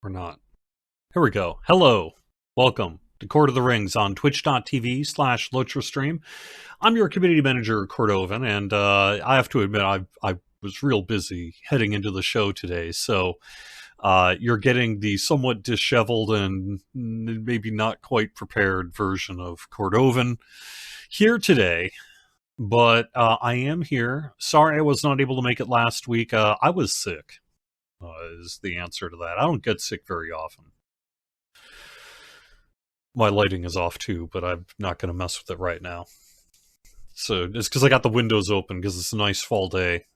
Or not. Here we go. Hello. Welcome to Court of the Rings on twitch.tv/LotraStream. I'm your community manager, Cordovan, and I have to admit I was real busy heading into the show today, so you're getting the somewhat disheveled and maybe not quite prepared version of Cordovan here today. But I am here. Sorry I was not able to make it last week. I was sick, is the answer to that. I don't get sick very often. My lighting is off too, but I'm not going to mess with it right now. So it's because I got the windows open because it's a nice fall day.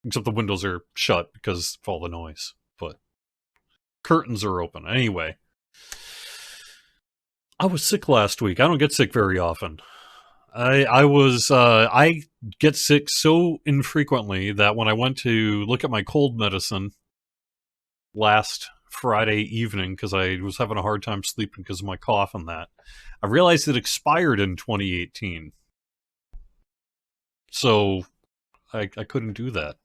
Except the windows are shut because of all the noise. But curtains are open. Anyway, I was sick last week. I don't get sick very often. I get sick so infrequently that when I went to look at my cold medicine last Friday evening, because I was having a hard time sleeping because of my cough and that, I realized it expired in 2018. So I couldn't do that.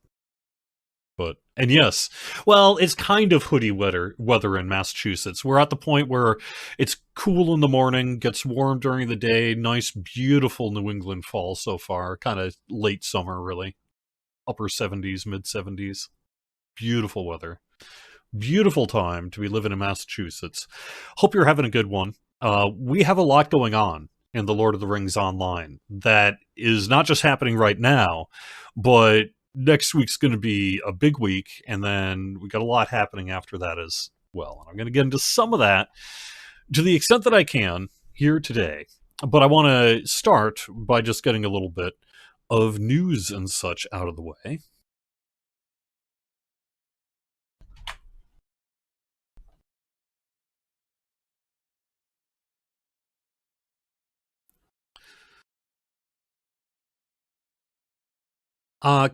And yes, well, it's kind of hoodie weather in Massachusetts. We're at the point where it's cool in the morning, gets warm during the day, nice, beautiful New England fall so far, kind of late summer, really. Upper 70s, mid 70s. Beautiful weather. Beautiful time to be living in Massachusetts. Hope you're having a good one. We have a lot going on in the Lord of the Rings Online that is not just happening right now, but next week's going to be a big week, and then we got a lot happening after that as well. And I'm going to get into some of that to the extent that I can here today. But I want to start by just getting a little bit of news and such out of the way.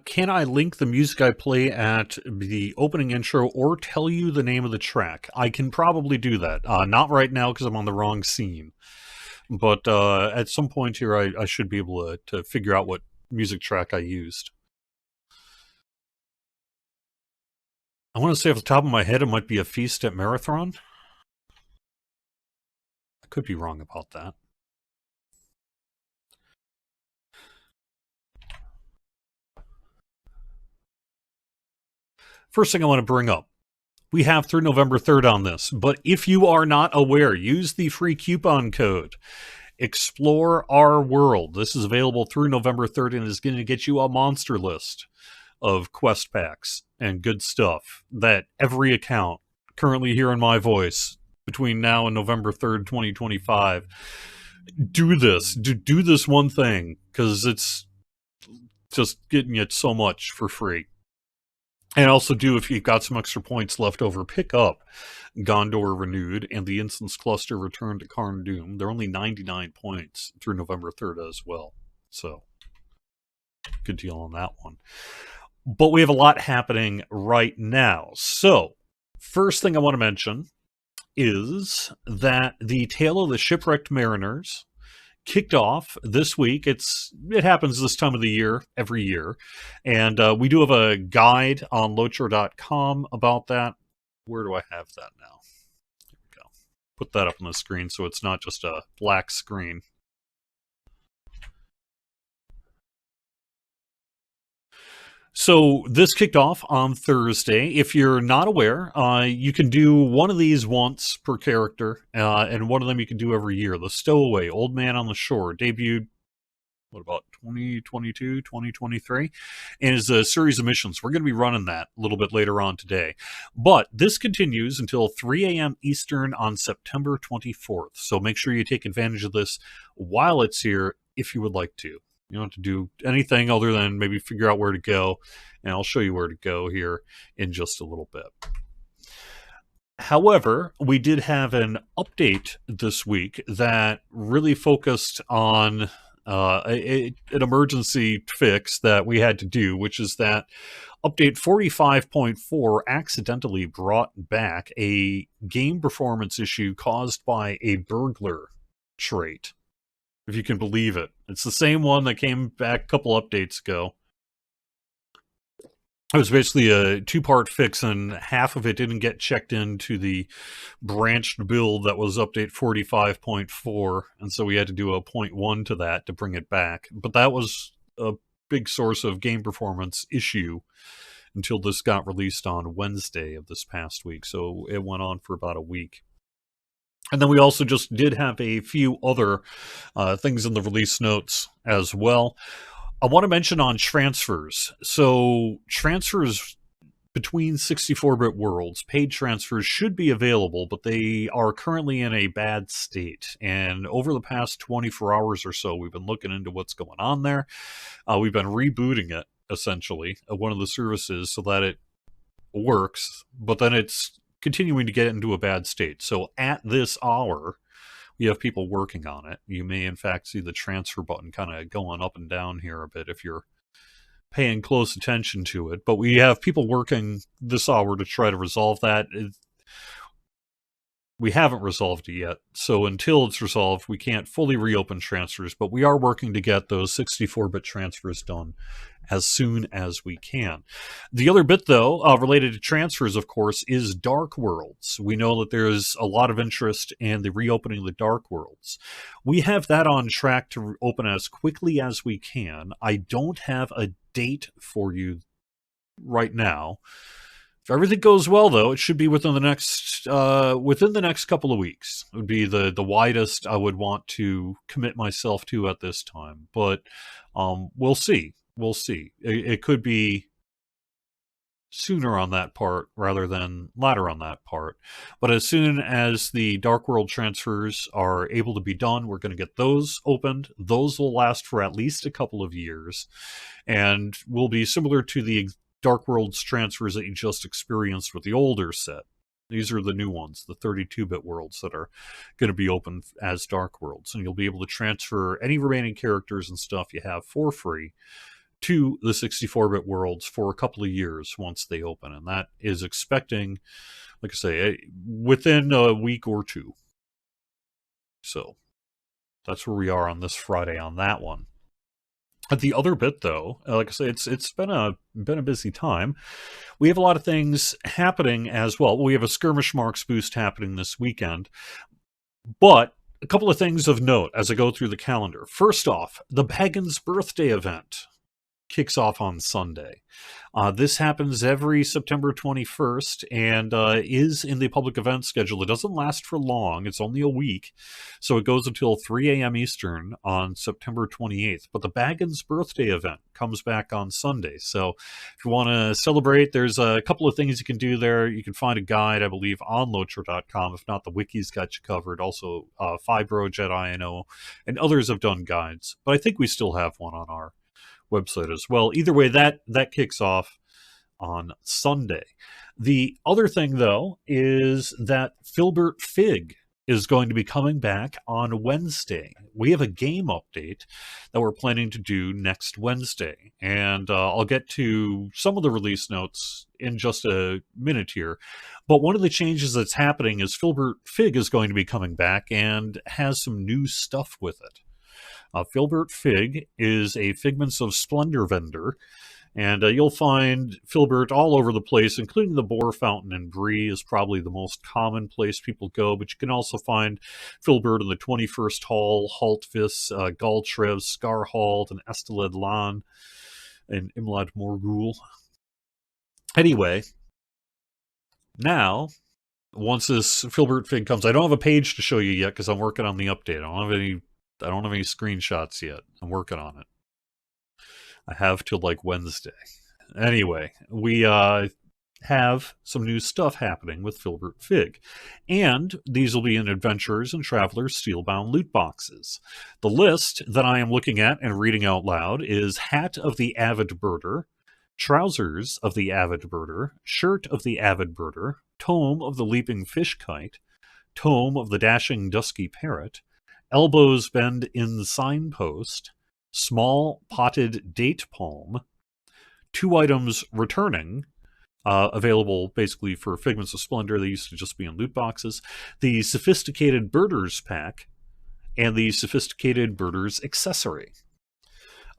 Can I link the music I play at the opening intro or tell you the name of the track? I can probably do that. Not right now because I'm on the wrong scene. But at some point here, I should be able to figure out what music track I used. I want to say off the top of my head, it might be A Feast at Marathon. I could be wrong about that. First thing I want to bring up. We have through November 3rd on this, but if you are not aware, use the free coupon code. Explore Our World. This is available through November 3rd and is going to get you a monster list of quest packs and good stuff that every account currently hearing my voice between now and November 3rd, 2025, do this one thing because it's just getting you so much for free. And also do, if you've got some extra points left over, pick up Gondor Renewed and the Instance Cluster Return to Karn Doom. They're only 99 points through November 3rd as well. So, good deal on that one. But we have a lot happening right now. So, first thing I want to mention is that the Tale of the Shipwrecked Mariners kicked off this week. It happens this time of the year, every year. And we do have a guide on lotra.com about that. Where do I have that now? There we go. Put that up on the screen so it's not just a black screen. So this kicked off on Thursday. If you're not aware, you can do one of these once per character, and one of them you can do every year. The Stowaway, Old Man on the Shore, debuted, what about 2022, 2023? And is a series of missions. We're going to be running that a little bit later on today. But this continues until 3 a.m. Eastern on September 24th. So make sure you take advantage of this while it's here if you would like to. You don't have to do anything other than maybe figure out where to go, and I'll show you where to go here in just a little bit. However, we did have an update this week that really focused on an emergency fix that we had to do, which is that update 45.4 accidentally brought back a game performance issue caused by a burglar trait. If you can believe it. It's the same one that came back a couple updates ago. It was basically a two-part fix, and half of it didn't get checked into the branched build that was update 45.4, and so we had to do a point 0.1 to that to bring it back. But that was a big source of game performance issue until this got released on Wednesday of this past week, so it went on for about a week. And then we also just did have a few other things in the release notes as well. I want to mention on transfers. So transfers between 64-bit worlds, paid transfers should be available, but they are currently in a bad state. And over the past 24 hours or so, we've been looking into what's going on there. We've been rebooting it, essentially, one of the services, so that it works, but then it's continuing to get into a bad state. So at this hour, we have people working on it. You may, in fact, see the transfer button kind of going up and down here a bit if you're paying close attention to it. But we have people working this hour to try to resolve that. We haven't resolved it yet, so until it's resolved, we can't fully reopen transfers, but we are working to get those 64-bit transfers done as soon as we can. The other bit, though, related to transfers, of course, is Dark Worlds. We know that there's a lot of interest in the reopening of the Dark Worlds. We have that on track to open as quickly as we can. I don't have a date for you right now. If everything goes well, though, it should be within the next couple of weeks. It would be the widest I would want to commit myself to at this time. But we'll see. We'll see. It could be sooner on that part rather than later on that part. But as soon as the Dark World transfers are able to be done, we're going to get those opened. Those will last for at least a couple of years and will be similar to the Dark Worlds transfers that you just experienced with the older set. These are the new ones, the 32-bit worlds that are going to be open as Dark Worlds. And you'll be able to transfer any remaining characters and stuff you have for free to the 64-bit worlds for a couple of years once they open. And that is expecting, like I say, within a week or two. So that's where we are on this Friday on that one. The other bit, though, like I say, it's been a busy time. We have a lot of things happening as well. We have a Skirmish Marks boost happening this weekend. But a couple of things of note as I go through the calendar. First off, the Baggins birthday event kicks off on Sunday. This happens every September 21st and is in the public event schedule. It doesn't last for long. It's only a week. So it goes until 3 a.m. Eastern on September 28th. But the Baggins birthday event comes back on Sunday. So if you want to celebrate, there's a couple of things you can do there. You can find a guide, I believe, on Lotra.com. If not, the wiki's got you covered. Also, Fibro, Jedi, I know, and others have done guides. But I think we still have one on our website as well. Either way, that kicks off on Sunday. The other thing, though, is that Filbert Fig is going to be coming back on Wednesday. We have a game update that we're planning to do next Wednesday, and I'll get to some of the release notes in just a minute here. But one of the changes that's happening is Filbert Fig is going to be coming back and has some new stuff with it. Filbert Fig is a Figments of Splendor vendor, and you'll find Filbert all over the place, including the Boar Fountain and Brie is probably the most common place people go, but you can also find Filbert in the 21st Hall, Haltvis, Galtrev, Scarhalt, and Esteled Lan, and Imlad Morgul. Anyway, now, once this Filbert Fig comes, I don't have a page to show you yet because I'm working on the update. I don't have any screenshots yet. I'm working on it. I have till like Wednesday. Anyway, we have some new stuff happening with Filbert Fig. And these will be in Adventurers and Travelers Steelbound loot boxes. The list that I am looking at and reading out loud is Hat of the Avid Birder, Trousers of the Avid Birder, Shirt of the Avid Birder, Tome of the Leaping Fish Kite, Tome of the Dashing Dusky Parrot, Elbows Bend in Signpost, Small Potted Date Palm, 2 items returning, available basically for Figments of Splendor. They used to just be in loot boxes. The Sophisticated Birders Pack, and the Sophisticated Birders Accessory.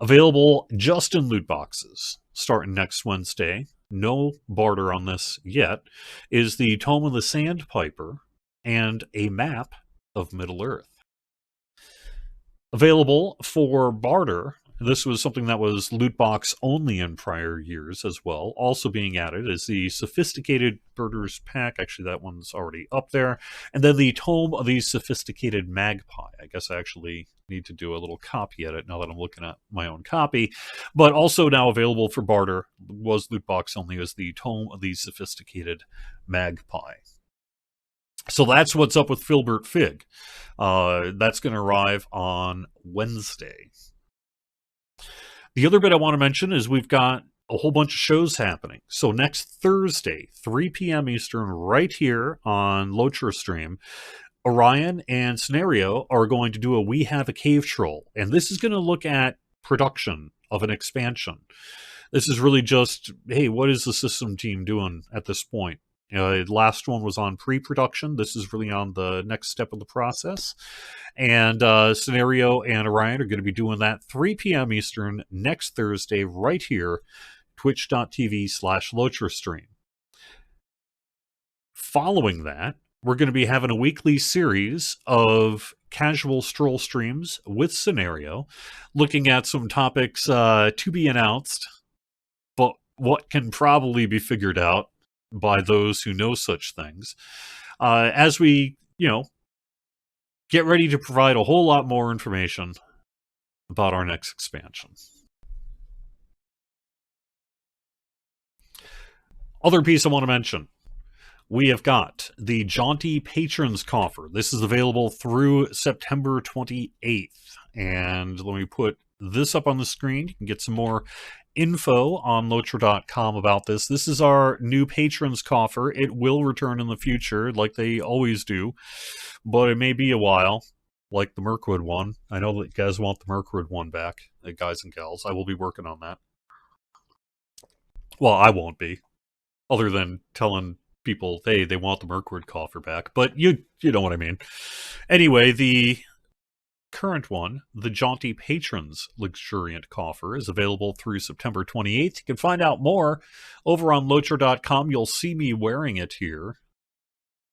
Available just in loot boxes, starting next Wednesday. no barter on this yet, is the Tome of the Sandpiper and a map of Middle-earth. Available for barter, this was something that was loot box only in prior years as well. Also being added is the Sophisticated Birders Pack. Actually, that one's already up there. And then the Tome of the Sophisticated Magpie. I guess I actually need to do a little copy edit now that I'm looking at my own copy. But also now available for barter, was loot box only, is the Tome of the Sophisticated Magpie. So that's what's up with Filbert Fig. That's going to arrive on Wednesday. The other bit I want to mention is we've got a whole bunch of shows happening. So next Thursday, 3 p.m. Eastern, right here on Locher Stream, Orion and Scenario are going to do a We Have a Cave Troll. And this is going to look at production of an expansion. This is really just, hey, what is the system team doing at this point? Last one was on pre-production. This is really on the next step of the process. And Scenario and Orion are going to be doing that 3 p.m. Eastern next Thursday right here, twitch.tv/LocherStream. Following that, we're going to be having a weekly series of casual stroll streams with Scenario, looking at some topics to be announced, but what can probably be figured out by those who know such things, as we, get ready to provide a whole lot more information about our next expansion. Other piece I want to mention, we have got the Jaunty Patrons Coffer. This is available through September 28th. And let me put this up on the screen. You can get some more info on Locher.com about this. This is our new Patrons Coffer. It will return in the future, like they always do, but it may be a while, like the Mirkwood one. I know that you guys want the Mirkwood one back, guys and gals. I will be working on that. Well, I won't be, other than telling people, hey, they want the Mirkwood Coffer back, but you know what I mean. Anyway, the current one, the Jaunty Patrons Luxuriant Coffer, is available through September 28th. You can find out more over on Locher.com. You'll see me wearing it here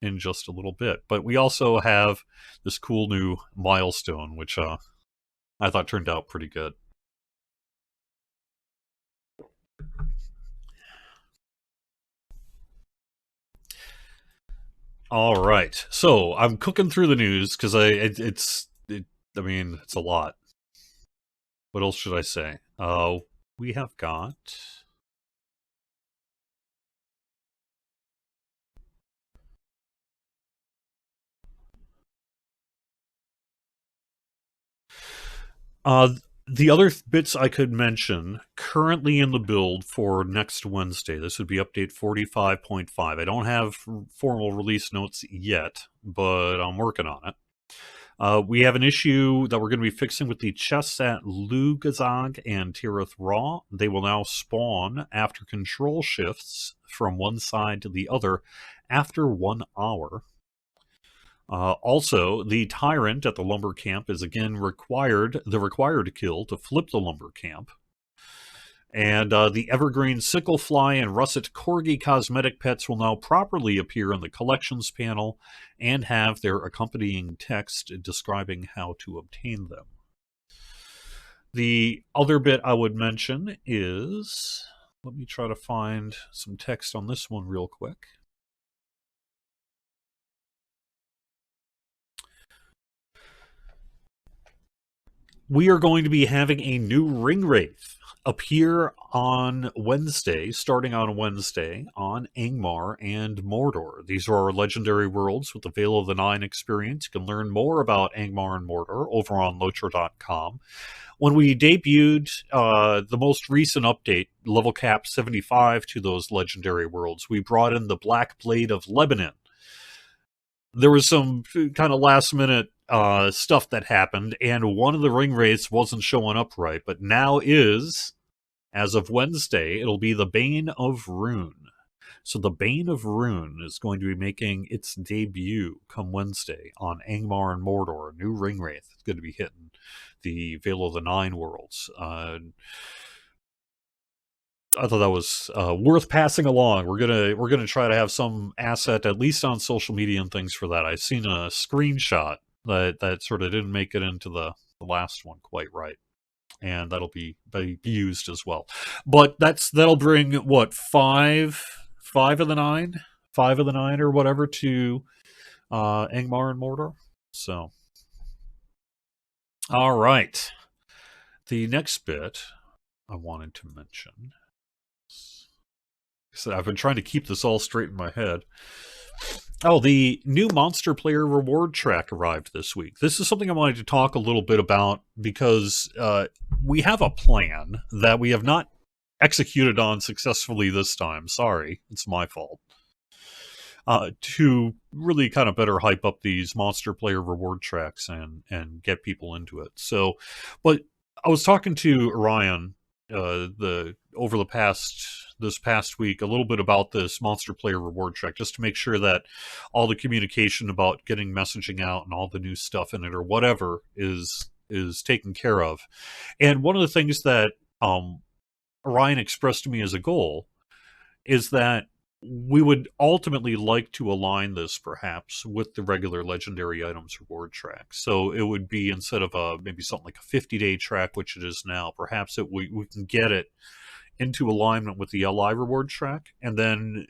in just a little bit. But we also have this cool new milestone, which I thought turned out pretty good. All right. So I'm cooking through the news because it's a lot. What else should I say? We have got... the other bits I could mention, currently in the build for next Wednesday, this would be update 45.5. I don't have formal release notes yet, but I'm working on it. We have an issue that we're going to be fixing with the chests at Lugazog and Tirith Raw. They will now spawn after control shifts from one side to the other after 1 hour. Also, the Tyrant at the Lumber Camp is again required kill to flip the Lumber Camp. And the Evergreen Sicklefly and Russet Corgi cosmetic pets will now properly appear in the collections panel and have their accompanying text describing how to obtain them. The other bit I would mention is, let me try to find some text on this one real quick. We are going to be having a new Ring Wraith appear on Wednesday, starting on Wednesday, on Angmar and Mordor. These are our legendary worlds with the Veil of the Nine experience. You can learn more about Angmar and Mordor over on Locher.com. When we debuted the most recent update, level cap 75 to those legendary worlds, we brought in the Black Blade of Lebanon. There was some kind of last-minute stuff that happened, and one of the ring wraiths wasn't showing up right, but now is, as of Wednesday, it'll be the Bane of Rune. So the Bane of Rune is going to be making its debut come Wednesday on Angmar and Mordor. A new ring wraith. It's going to be hitting the Veil of the Nine worlds. I thought that was worth passing along. We're gonna try to have some asset, at least on social media and things for that. I've seen a screenshot that sort of didn't make it into the last one quite right, and that'll be used as well. But that'll bring what, five of the nine, or whatever to Angmar and Mordor. So, all right, the next bit I wanted to mention. So I've been trying to keep this all straight in my head. Oh, the new Monster Player reward track arrived this week. This is something I wanted to talk a little bit about because we have a plan that we have not executed on successfully this time. Sorry, it's my fault. To really kind of better hype up these Monster Player reward tracks and get people into it. So, but I was talking to Orion over this past week a little bit about this Monster Player reward track, just to make sure that all the communication about getting messaging out and all the new stuff in it or whatever is taken care of. And one of the things that Orion expressed to me as a goal is that we would ultimately like to align this perhaps with the regular legendary items reward track. So it would be, instead of maybe something like a 50-day track, which it is now, perhaps we can get it into alignment with the LI reward track, and then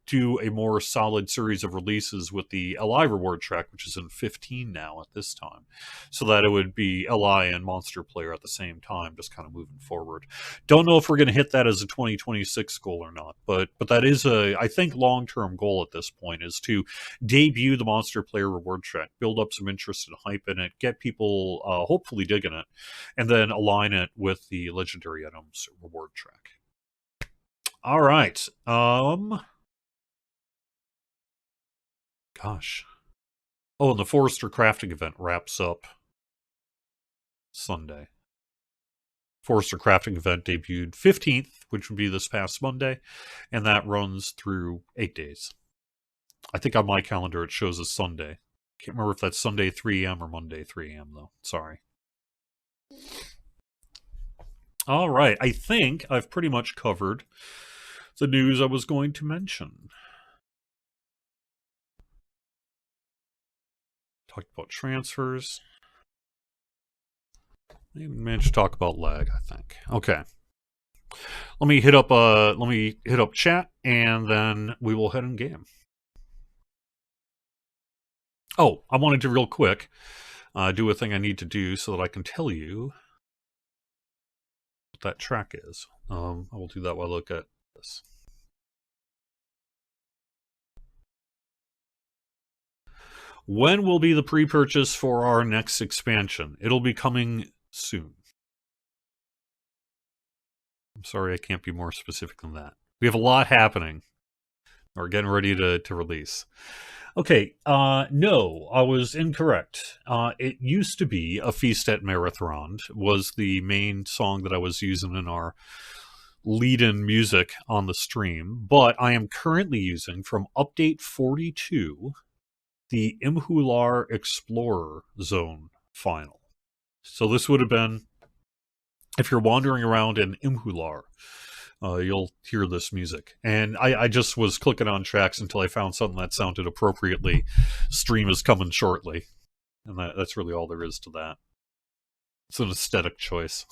do a more solid series of releases with the LI reward track, which is in 15 now at this time, so that it would be LI and Monster Player at the same time, just kind of moving forward. Don't know if we're going to hit that as a 2026 goal or not, but that is I think, long-term goal at this point, is to debut the Monster Player reward track, build up some interest and hype in it, get people hopefully digging it, and then align it with the legendary items reward track. All right. Gosh. Oh, and the Forester crafting event wraps up Sunday. Forester crafting event debuted 15th, which would be this past Monday, and that runs through 8 days. I think on my calendar it shows as Sunday. Can't remember if that's Sunday 3 a.m. or Monday 3 a.m. though. Sorry. All right. I think I've pretty much covered the news I was going to mention. Talked about transfers. I even managed to talk about lag, I think. Okay. Let me hit up chat, and then we will head in game. Oh, I wanted to real quick do a thing I need to do so that I can tell you what that track is. I will do that while I look at this. When will be the pre-purchase for our next expansion? It'll be coming soon. I'm sorry I can't be more specific than that. We have a lot happening. We're getting ready to release. Okay, no, I was incorrect. It used to be A Feast at Marathon was the main song that I was using in our lead-in music on the stream, but I am currently using, from update 42, the Imhular Explorer Zone final. So this would have been, if you're wandering around in Imhular, you'll hear this music. And I just was clicking on tracks until I found something that sounded appropriately. Stream is coming shortly. And that's really all there is to that. It's an aesthetic choice.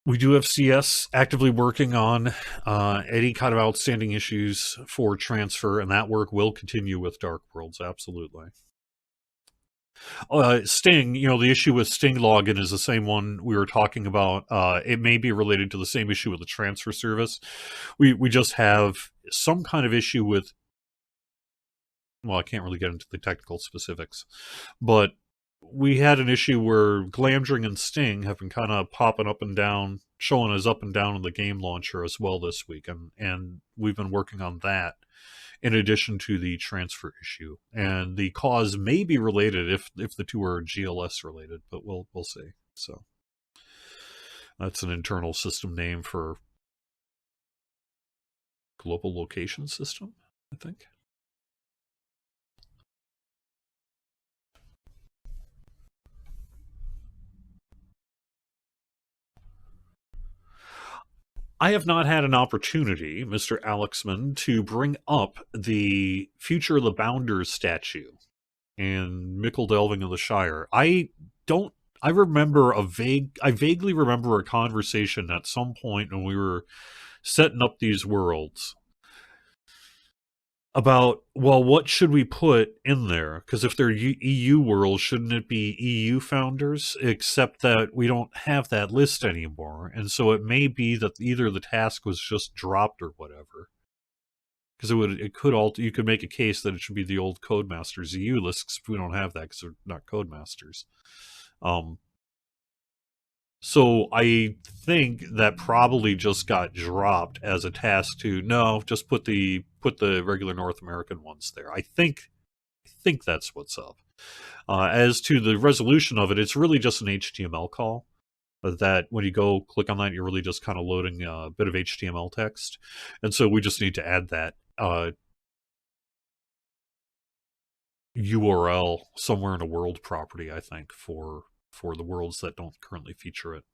We do have CS actively working on any kind of outstanding issues for transfer, and that work will continue with Dark Worlds, absolutely. Sting, the issue with Sting login is the same one we were talking about. It may be related to the same issue with the transfer service. We just have some kind of issue with, well, I can't really get into the technical specifics, but we had an issue where Glamdring and Sting have been kind of popping up and down, showing us up and down in the game launcher as well this week, and we've been working on that in addition to the transfer issue. And the cause may be related if the two are GLS related, but we'll see. So, That's an internal system name for global location system, I think. I have not had an opportunity, Mr. Alexman, to bring up the Future of the Bounders statue in Mickle Delving of the Shire. Don't. I vaguely remember a conversation at some point when we were setting up these worlds about, well, what should we put in there? Because if they're EU worlds, shouldn't it be EU founders? Except that we don't have that list anymore, and so it may be that either the task was just dropped or whatever. Because you could make a case that it should be the old Codemasters EU list, because we don't have that because they're not Codemasters. So I think that probably just got dropped as a task to no, just put the regular North American ones there. I think that's what's up. As to the resolution of it, it's really just an HTML call. That when you go click on that, you're really just kind of loading a bit of HTML text, and so we just need to add that URL somewhere in a world property, I think, for the worlds that don't currently feature it.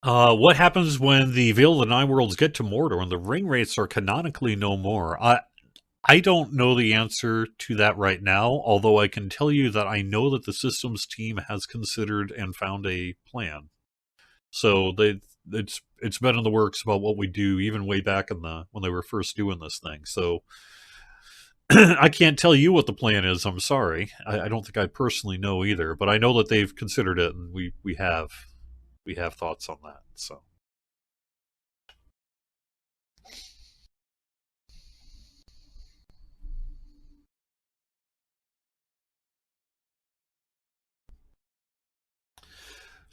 What happens when the Veil of the Nine Worlds get to Mordor and the ring rates are canonically no more? I don't know the answer to that right now, although I can tell you that I know that the systems team has considered and found a plan. So it's been in the works about what we do even way back in when they were first doing this thing. So I can't tell you what the plan is. I'm sorry. I don't think I personally know either, but I know that they've considered it, and we have thoughts on that. So.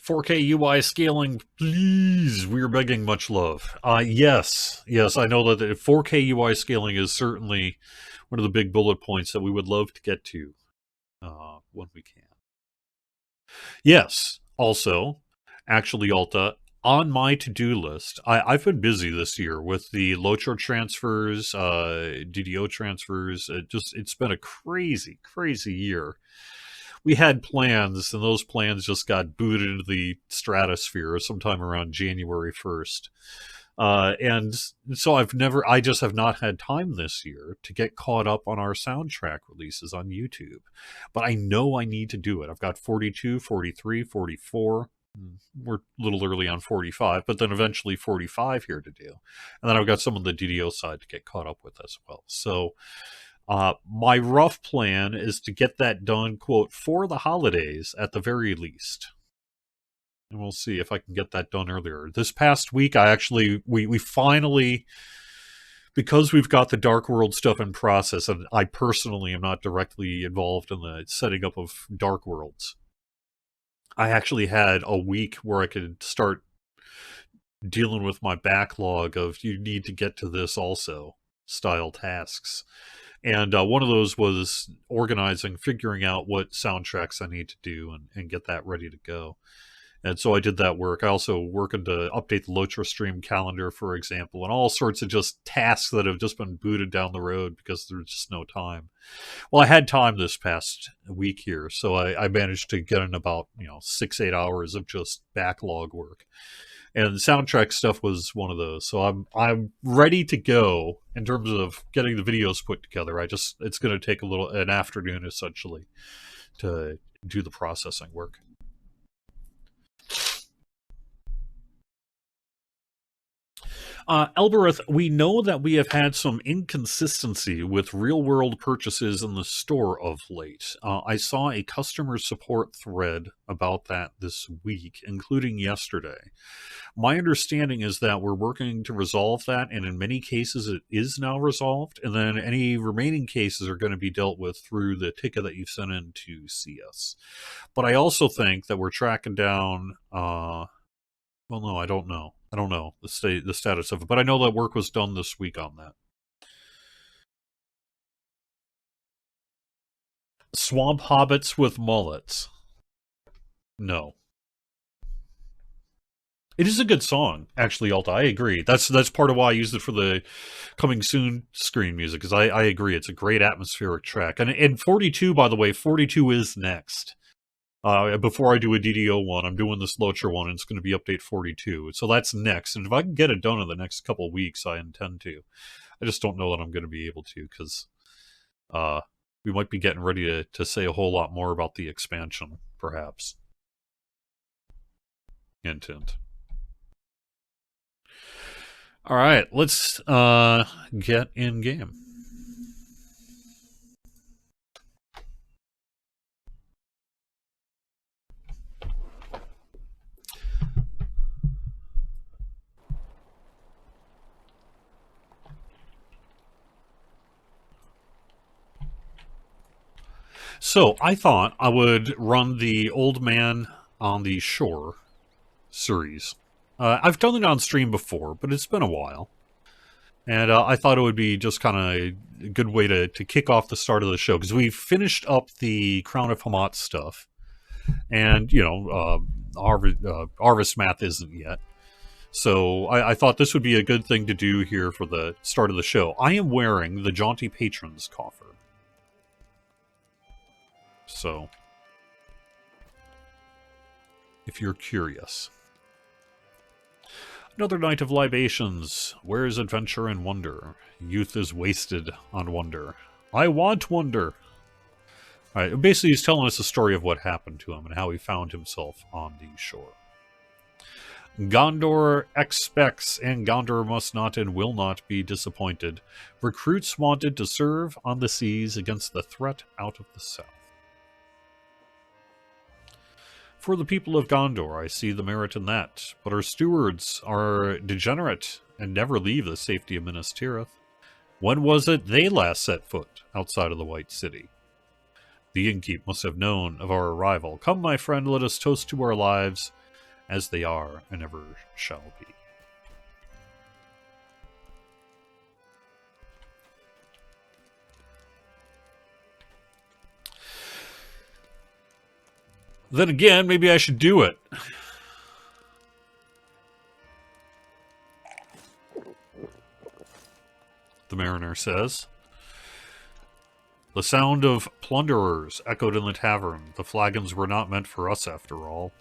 4K UI scaling, please. We're begging much love. Yes, I know that the 4K UI scaling is certainly one of the big bullet points that we would love to get to when we can. Yes, also, actually, Alta, on my to-do list, I've been busy this year with the Lochar transfers, DDO transfers. It's been a crazy, crazy year. We had plans, and those plans just got booted into the stratosphere sometime around January 1st. And so I just have not had time this year to get caught up on our soundtrack releases on YouTube. But I know I need to do it. I've got 42, 43, 44. We're a little early on 45, but then eventually 45 here to do. And then I've got some of the DDO side to get caught up with as well. So my rough plan is to get that done, quote, for the holidays at the very least. And we'll see if I can get that done earlier. This past week, we finally, because we've got the Dark World stuff in process, and I personally am not directly involved in the setting up of Dark Worlds, I actually had a week where I could start dealing with my backlog of you need to get to this also style tasks. And one of those was figuring out what soundtracks I need to do and get that ready to go. And so I did that work. I also working to update the Lotra stream calendar, for example, and all sorts of just tasks that have just been booted down the road because there's just no time. Well, I had time this past week here, so I managed to get in about 6-8 hours of just backlog work. And the soundtrack stuff was one of those. So I'm ready to go in terms of getting the videos put together. It's going to take an afternoon essentially to do the processing work. Elbereth, we know that we have had some inconsistency with real-world purchases in the store of late. I saw a customer support thread about that this week, including yesterday. My understanding is that we're working to resolve that, and in many cases it is now resolved, and then any remaining cases are going to be dealt with through the ticket that you've sent in to CS. But I also think that we're tracking down... well, no, I don't know. I don't know the status of it, but I know that work was done this week on that. Swamp hobbits with mullets. No. It is a good song, actually, Alta. I agree. That's part of why I used it for the coming soon screen music, because I agree. It's a great atmospheric track. And 42, by the way, 42 is next. Before I do a DDO one, I'm doing this Locher one, and it's going to be update 42. So that's next. And if I can get it done in the next couple of weeks, I intend to. I just don't know that I'm going to be able to, because we might be getting ready to say a whole lot more about the expansion, perhaps. Hint, hint. All right, let's get in game. So I thought I would run the Old Man on the Shore series. I've done it on stream before, but it's been a while. And I thought it would be just kind of a good way to kick off the start of the show, because we finished up the Crown of Hamat stuff. And, you know, Harvest Math isn't yet. So I thought this would be a good thing to do here for the start of the show. I am wearing the Jaunty Patrons coffer. So, if you're curious. Another night of libations. Where's adventure and wonder? Youth is wasted on wonder. I want wonder! Alright, basically he's telling us the story of what happened to him and how he found himself on the shore. Gondor expects, and Gondor must not and will not be disappointed. Recruits wanted to serve on the seas against the threat out of the south. For the people of Gondor, I see the merit in that, but our stewards are degenerate and never leave the safety of Minas Tirith. When was it they last set foot outside of the White City? The innkeep must have known of our arrival. Come, my friend, let us toast to our lives as they are and ever shall be. Then again, maybe I should do it. The mariner says. The sound of plunderers echoed in the tavern. The flagons were not meant for us, after all.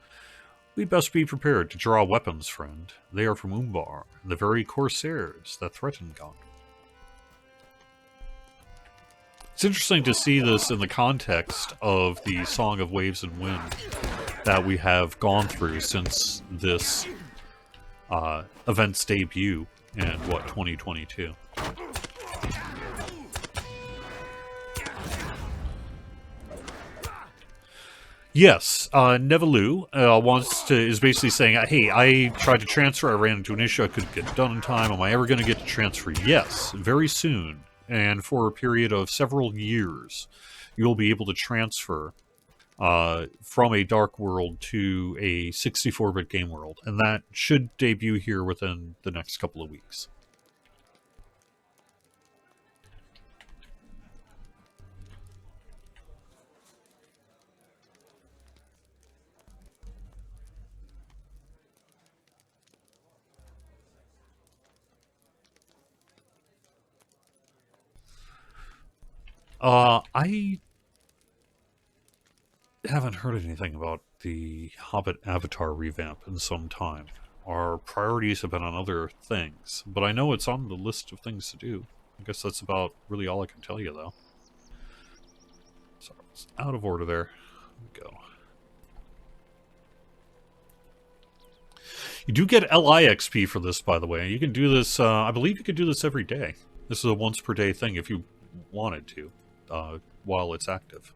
We'd best be prepared to draw weapons, friend. They are from Umbar, the very corsairs that threaten Gondor. It's interesting to see this in the context of the Song of Waves and Wind that we have gone through since this event's debut in, 2022. Yes, Nevalu is basically saying, hey, I tried to transfer, I ran into an issue, I couldn't get it done in time, am I ever going to get to transfer? Yes, very soon, and for a period of several years, you'll be able to transfer from a Dark World to a 64-bit game world, and that should debut here within the next couple of weeks. I haven't heard anything about the Hobbit Avatar revamp in some time. Our priorities have been on other things, but I know it's on the list of things to do. I guess that's about really all I can tell you, though. Sorry, it's out of order there. Go. You do get LIXP for this, by the way. You can do this, I believe you could do this every day. This is a once per day thing if you wanted to, while it's active.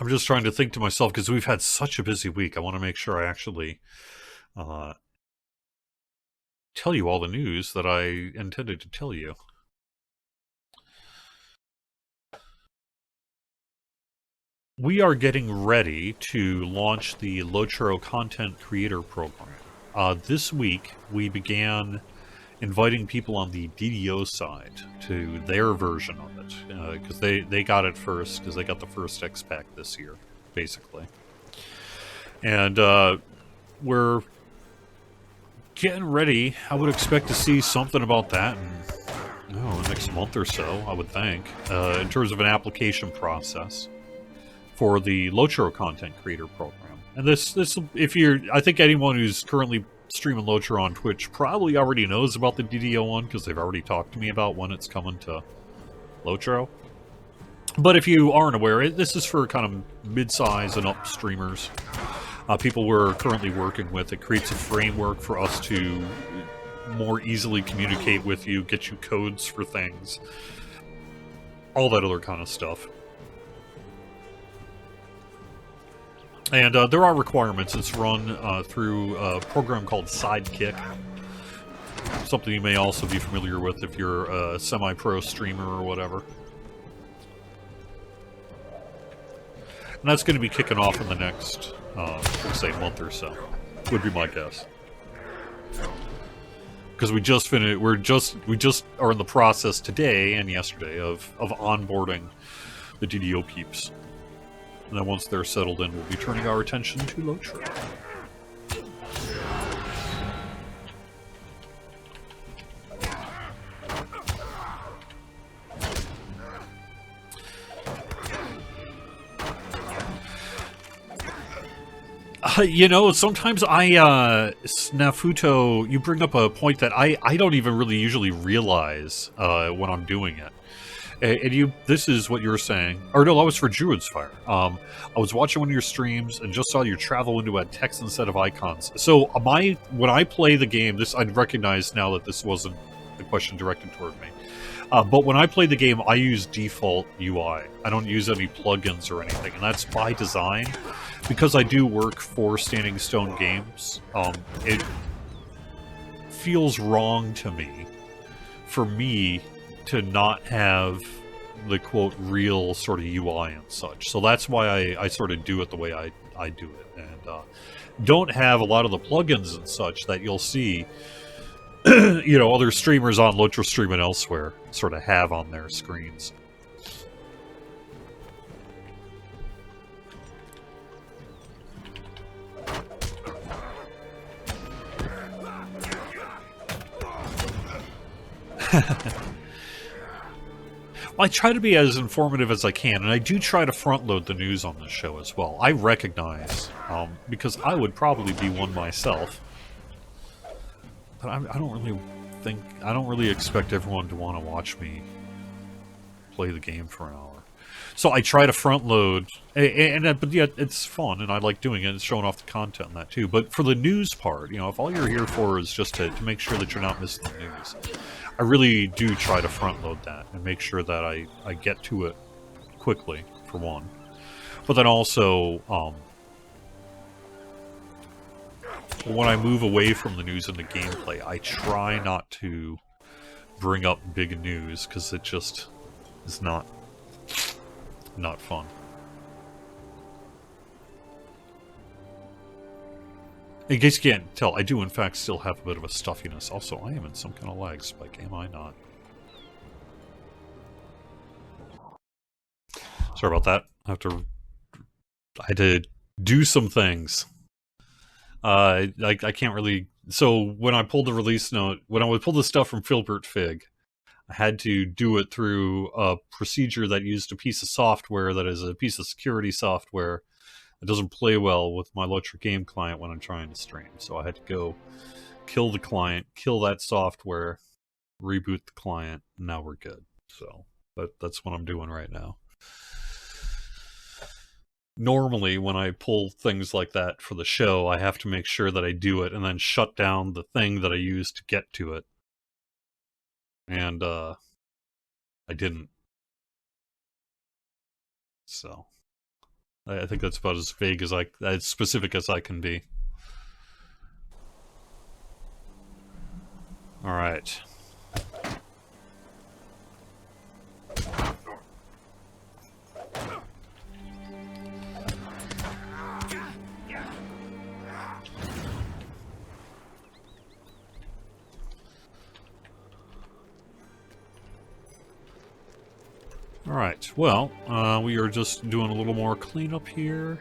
I'm just trying to think to myself, because we've had such a busy week. I want to make sure I actually tell you all the news that I intended to tell you. We are getting ready to launch the Lotro Content Creator Program. This week, we began inviting people on the DDO side to their version of it, because they got it first, because they got the first X-Pack this year, basically. And we're getting ready. I would expect to see something about that in the next month or so, I would think, in terms of an application process for the Lotro Content Creator Program. And this, if you're, I think anyone who's currently streaming Lotro on Twitch probably already knows about the DDO one, because they've already talked to me about when it's coming to Lotro. But if you aren't aware, this is for kind of mid-size and up streamers. People we're currently working with. It creates a framework for us to more easily communicate with you, get you codes for things, all that other kind of stuff. And there are requirements. It's run through a program called Sidekick. Something you may also be familiar with if you're a semi-pro streamer or whatever. And that's going to be kicking off in the next, let's say, month or so. Would be my guess. Because we just finished. We just are in the process today and yesterday of onboarding the DDO peeps. And then once they're settled in, we'll be turning our attention to Lotro. You know, sometimes Snafuto, you bring up a point that I don't even really usually realize when I'm doing it. And this is what you're saying. Or no, that was for Druid's Fire. I was watching one of your streams and just saw your travel window had text instead of icons. So when I play the game, I recognize now that this wasn't the question directed toward me. But when I play the game, I use default UI. I don't use any plugins or anything, and that's by design. Because I do work for Standing Stone Games, it feels wrong to me for me to not have the, quote, real sort of UI and such. So that's why I sort of do it the way I do it. And don't have a lot of the plugins and such that you'll see, you know, other streamers on Lotro Stream and elsewhere sort of have on their screens. Well, I try to be as informative as I can, and I do try to front load the news on this show as well. I recognize, because I would probably be one myself, but I don't really expect everyone to want to watch me play the game for an hour. So I try to front load, but yet it's fun, and I like doing it. It's showing off the content and that too. But for the news part, you know, if all you're here for is just to make sure that you're not missing the news, I really do try to front load that and make sure that I get to it quickly, for one. But then also, when I move away from the news into gameplay, I try not to bring up big news, because it just is not fun. In case you can't tell, I do in fact still have a bit of a stuffiness. Also, I am in some kind of lag spike, am I not? Sorry about that. I had to do some things. I can't really... So, when I pulled the release note, when I would pull the stuff from Filbert Fig, I had to do it through a procedure that used a piece of software that is a piece of security software. It doesn't play well with my Lotro game client when I'm trying to stream, so I had to go kill the client, kill that software, reboot the client, and now we're good. So that's what I'm doing right now. Normally, when I pull things like that for the show, I have to make sure that I do it and then shut down the thing that I used to get to it. And I didn't. So I think that's about as vague as specific as I can be. All right. Alright, well, we are just doing a little more cleanup here.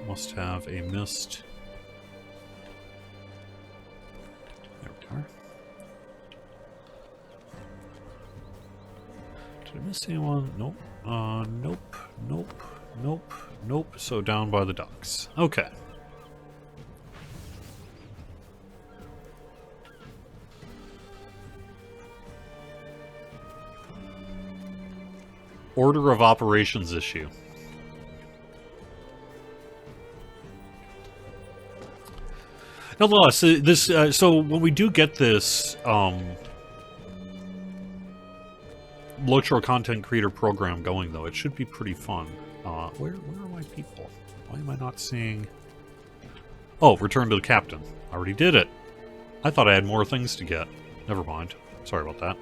Must have a mist. There we are. Did I miss anyone? Nope. Nope, nope, nope, nope. So down by the docks. Okay. Order of operations issue. Nonetheless, so when we do get this Lotro content creator program going, though, it should be pretty fun. Where are my people? Why am I not seeing? Oh, return to the captain. I already did it. I thought I had more things to get. Never mind. Sorry about that.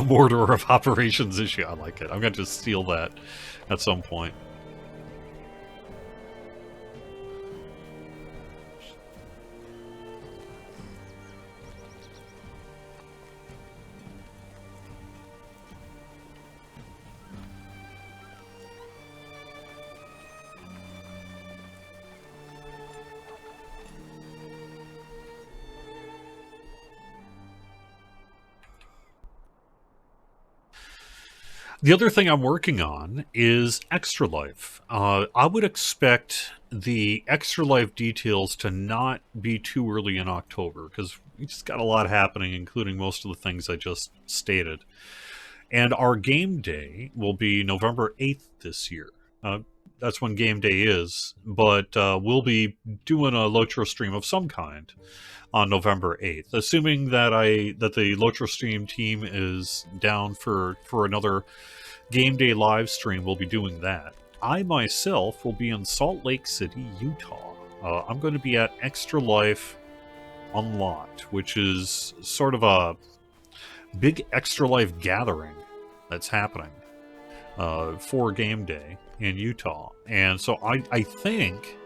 Order of operations issue. I like it. I'm going to just steal that at some point. The other thing I'm working on is Extra Life. I would expect the Extra Life details to not be too early in October, because we just got a lot happening, including most of the things I just stated. And our game day will be November 8th this year. That's when game day is, but we'll be doing a Lotro stream of some kind on November 8th, assuming that the Lotro stream team is down for another game day live stream. We'll be doing that. I myself will be in Salt Lake City, Utah. I'm going to be at Extra Life Unlocked, which is sort of a big Extra Life gathering that's happening for game day in Utah. And so I think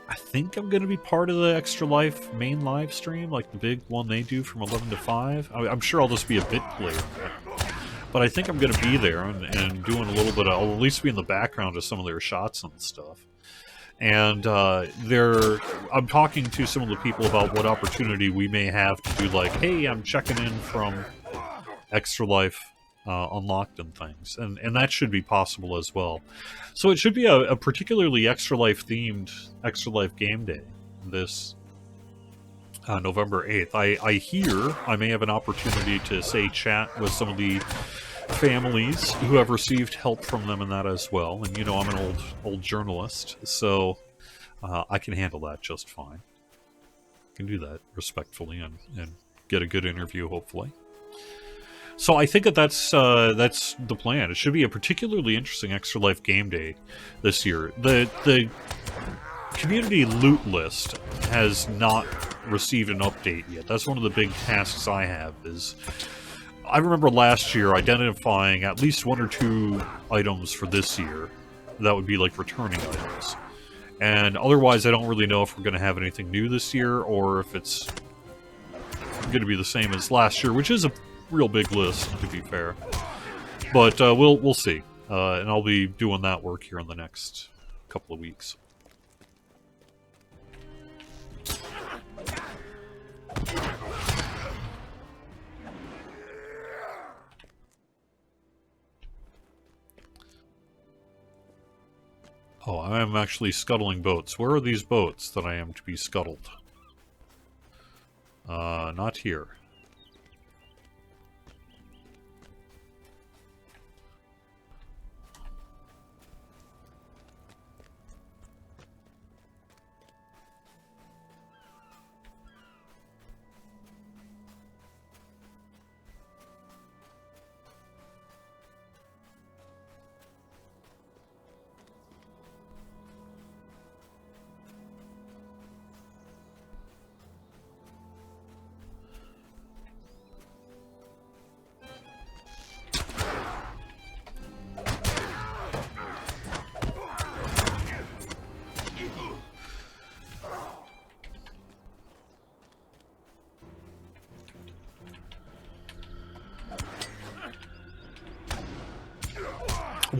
I'm going to be part of the Extra Life main live stream, like the big one they do from 11 to 5. I'm sure I'll just be a bit player, but I think I'm going to be there and doing a little bit of, I'll at least be in the background of some of their shots and stuff. And I'm talking to some of the people about what opportunity we may have to do, like, hey, I'm checking in from Extra Life Unlocked and things, and that should be possible as well. So it should be a particularly Extra Life themed Extra Life game day this November 8th. I hear I may have an opportunity to, say, chat with some of the families who have received help from them in that as well. And I'm an old journalist, so I can handle that just fine. I can do that respectfully and get a good interview, hopefully. So I think that's the plan. It should be a particularly interesting Extra Life game day this year. The community loot list has not received an update yet. That's one of the big tasks I have. I remember last year identifying at least 1 or 2 items for this year that would be like returning items. And otherwise, I don't really know if we're going to have anything new this year or if it's going to be the same as last year, which is a real big list, to be fair. But we'll see. And I'll be doing that work here in the next couple of weeks. Oh, I am actually scuttling boats. Where are these boats that I am to be scuttled? Not here.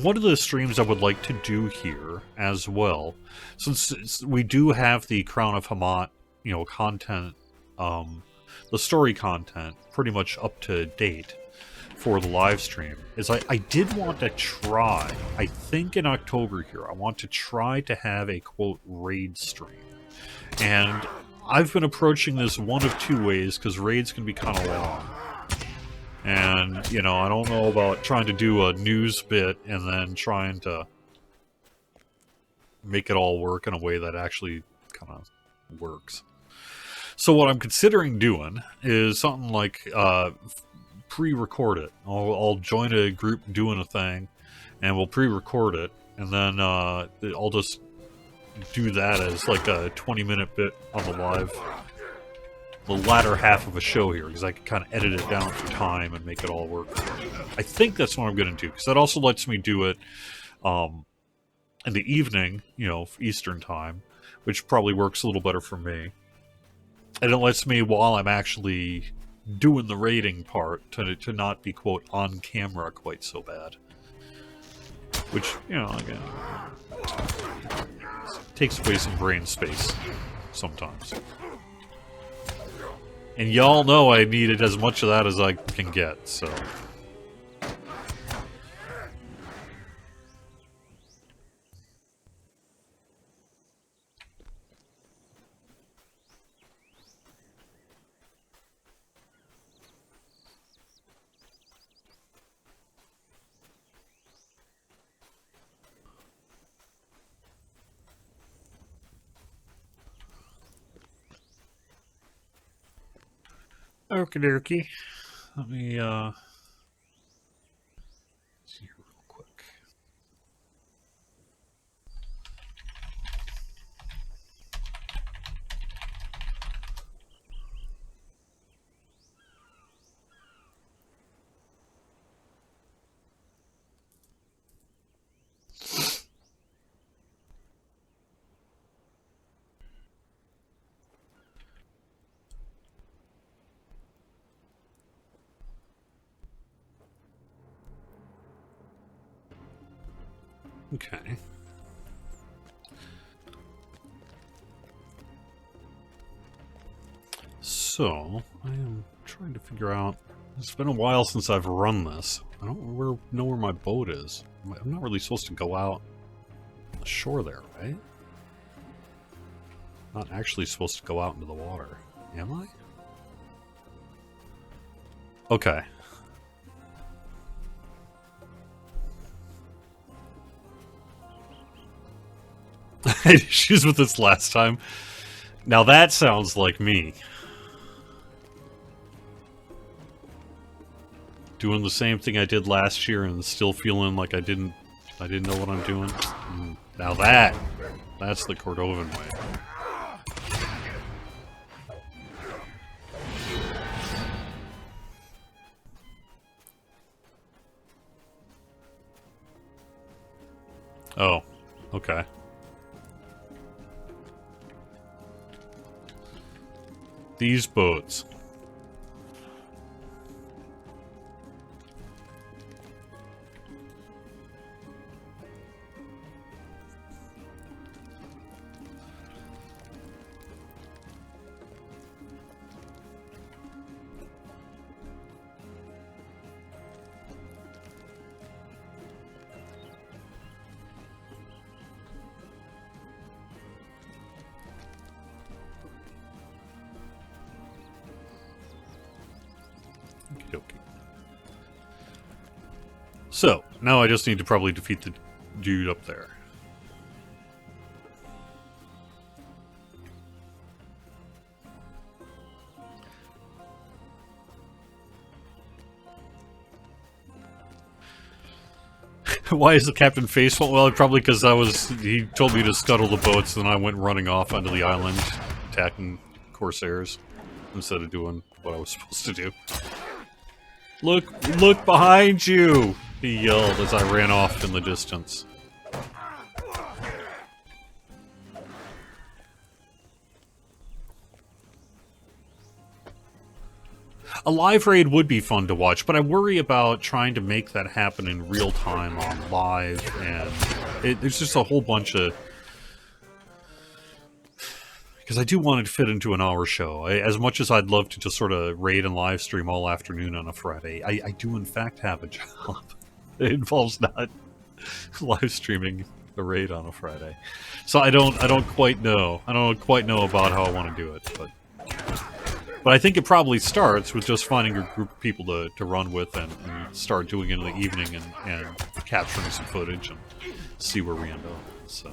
One of the streams I would like to do here as well, since we do have the Crown of Hamat, you know, content, the story content pretty much up to date for the live stream, is I did want to try, I think in October here, I want to try to have a, quote, raid stream. And I've been approaching this one of two ways, because raids can be kind of long. And, you know, I don't know about trying to do a news bit and then trying to make it all work in a way that actually kind of works. So what I'm considering doing is something like pre-record it. I'll join a group doing a thing, and we'll pre-record it, and then I'll just do that as like a 20-minute bit on the latter half of a show here, because I can kind of edit it down for time and make it all work. I think that's what I'm going to do, because that also lets me do it in the evening, you know, Eastern time, which probably works a little better for me. And it lets me, while I'm actually doing the raiding part, to not be, quote, on camera quite so bad. Which, you know, again, takes away some brain space sometimes. And y'all know I needed as much of that as I can get, so... Okie dokie. Let me, see here real quick. Okay. So, I am trying to figure out... It's been a while since I've run this. I don't know where my boat is. I'm not really supposed to go out on the shore there, right? Not actually supposed to go out into the water. Am I? Okay. I had issues with this last time. Now that sounds like me. Doing the same thing I did last year and still feeling like I didn't know what I'm doing. Now that's the Cordovan way. Oh, okay. These boats. Okey dokey. So, now I just need to probably defeat the dude up there. Why is the captain faithful? Well, probably because he told me to scuttle the boats, and I went running off onto the island, attacking corsairs, instead of doing what I was supposed to do. Look behind you! He yelled as I ran off in the distance. A live raid would be fun to watch, but I worry about trying to make that happen in real time on live, and there's just a whole bunch of... Because I do want it to fit into an hour show. As much as I'd love to just sort of raid and live stream all afternoon on a Friday, I do in fact have a job. It involves not live streaming a raid on a Friday. So I don't quite know. I don't quite know about how I want to do it, but I think it probably starts with just finding a group of people to run with and start doing it in the evening and capturing some footage and see where we end up. So.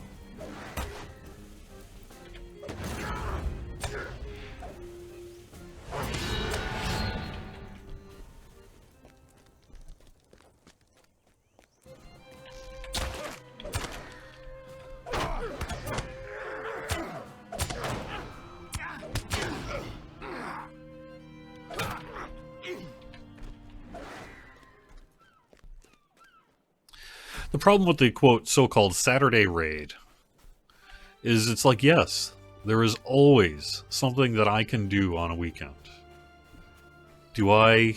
The problem with the, quote, so-called Saturday raid is it's like, yes, there is always something that I can do on a weekend. Do I...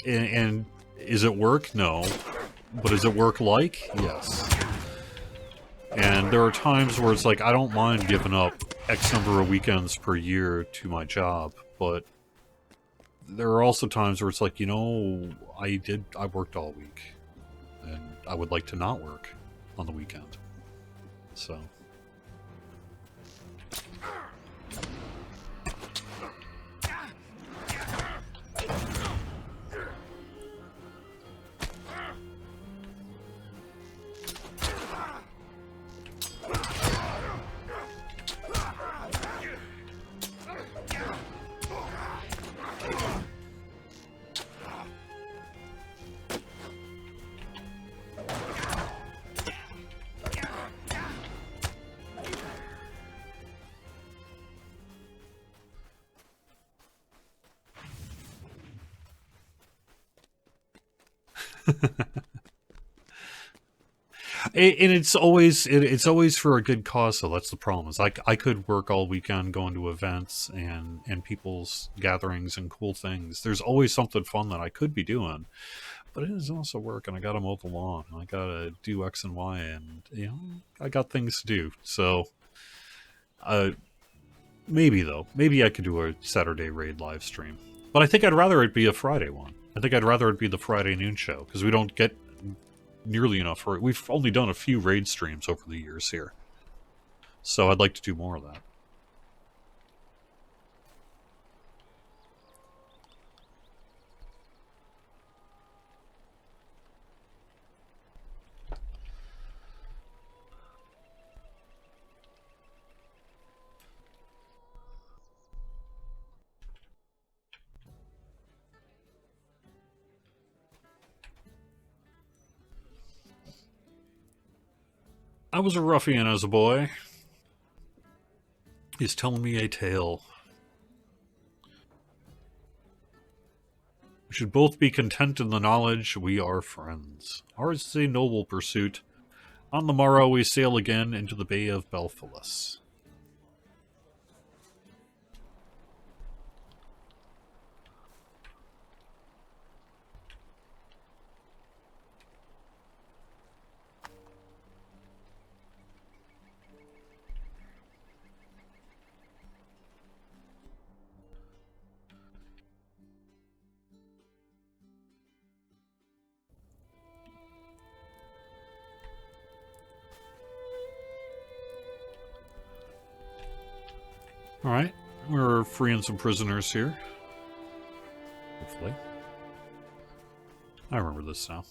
And is it work? No. But is it work-like? Yes. And there are times where it's like, I don't mind giving up X number of weekends per year to my job, but there are also times where it's like, you know, I worked all week. And I would like to not work on the weekend. So. And it's always for a good cause, so that's the problem. Is I could work all weekend going to events and people's gatherings and cool things. There's always something fun that I could be doing, but it is also work, and I gotta mow the lawn, and I gotta do X and Y, and you know, I got things to do. So, maybe I could do a Saturday raid live stream, but I think I'd rather it be a Friday one. I think I'd rather it be the Friday noon show, because we don't get nearly enough. We've only done a few raid streams over the years here, so I'd like to do more of that. I was a ruffian as a boy. He's telling me a tale. We should both be content in the knowledge we are friends. Ours is a noble pursuit. On the morrow we sail again into the Bay of Belphalis. Alright, we're freeing some prisoners here. I remember this now.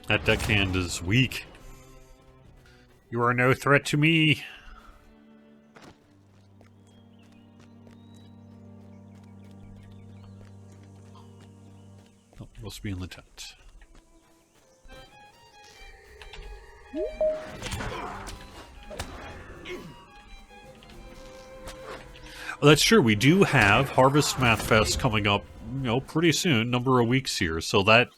That deckhand is weak. You are no threat to me. Oh, must be in the tent. Well, that's true. We do have Harvest Math Fest coming up, pretty soon, number of weeks here. So that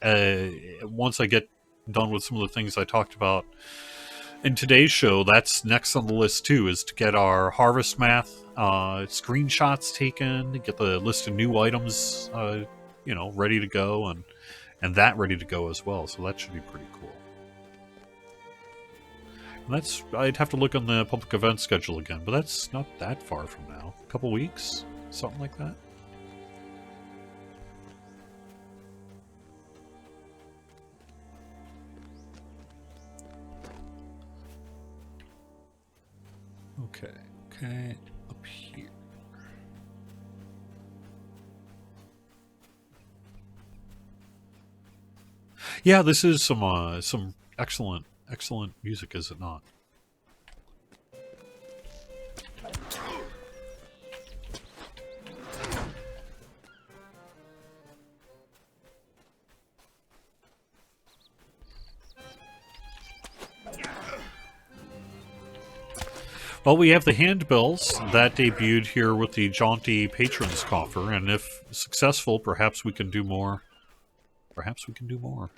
once I get done with some of the things I talked about in today's show, that's next on the list too, is to get our Harvest Math screenshots taken, get the list of new items ready to go, and that ready to go as well. So that should be pretty cool. And I'd have to look on the public event schedule again, but that's not that far from now. A couple weeks, something like that. Okay, up here. Yeah, this is some excellent music, is it not? Well, we have the handbills that debuted here with the Jaunty Patrons coffer, and if successful, perhaps we can do more. Perhaps we can do more.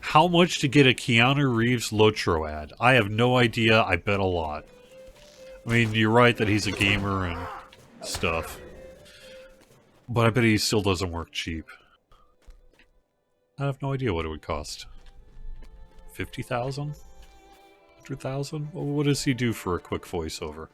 How much to get a Keanu Reeves Lotro ad? I have no idea. I bet a lot. I mean, you're right that he's a gamer and stuff. But I bet he still doesn't work cheap. I have no idea what it would cost. 50,000? 100,000? Well, what does he do for a quick voiceover?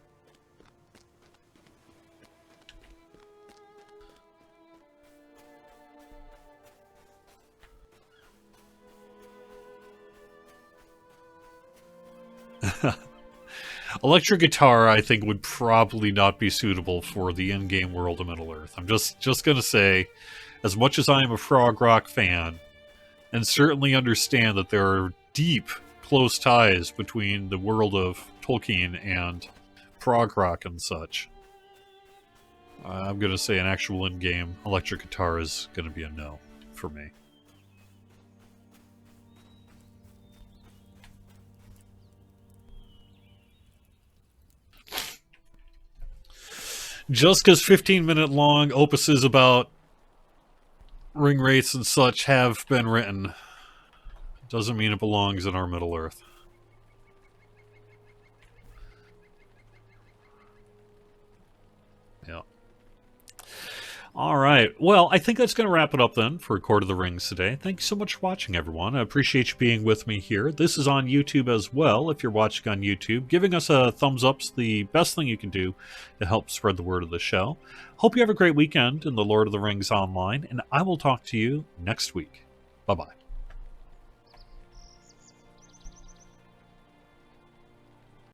Electric guitar, I think, would probably not be suitable for the in-game world of Middle-earth. I'm just gonna say, as much as I am a prog rock fan, and certainly understand that there are deep, close ties between the world of Tolkien and prog rock and such, I'm gonna say an actual in-game electric guitar is gonna be a no for me. Just because 15-minute long opuses about ring rates and such have been written doesn't mean it belongs in our Middle-earth. Yeah. Alright, well, I think that's going to wrap it up then for Court of the Rings today. Thanks so much for watching, everyone. I appreciate you being with me here. This is on YouTube as well, if you're watching on YouTube. Giving us a thumbs up's the best thing you can do to help spread the word of the show. Hope you have a great weekend in the Lord of the Rings Online, and I will talk to you next week. Bye-bye.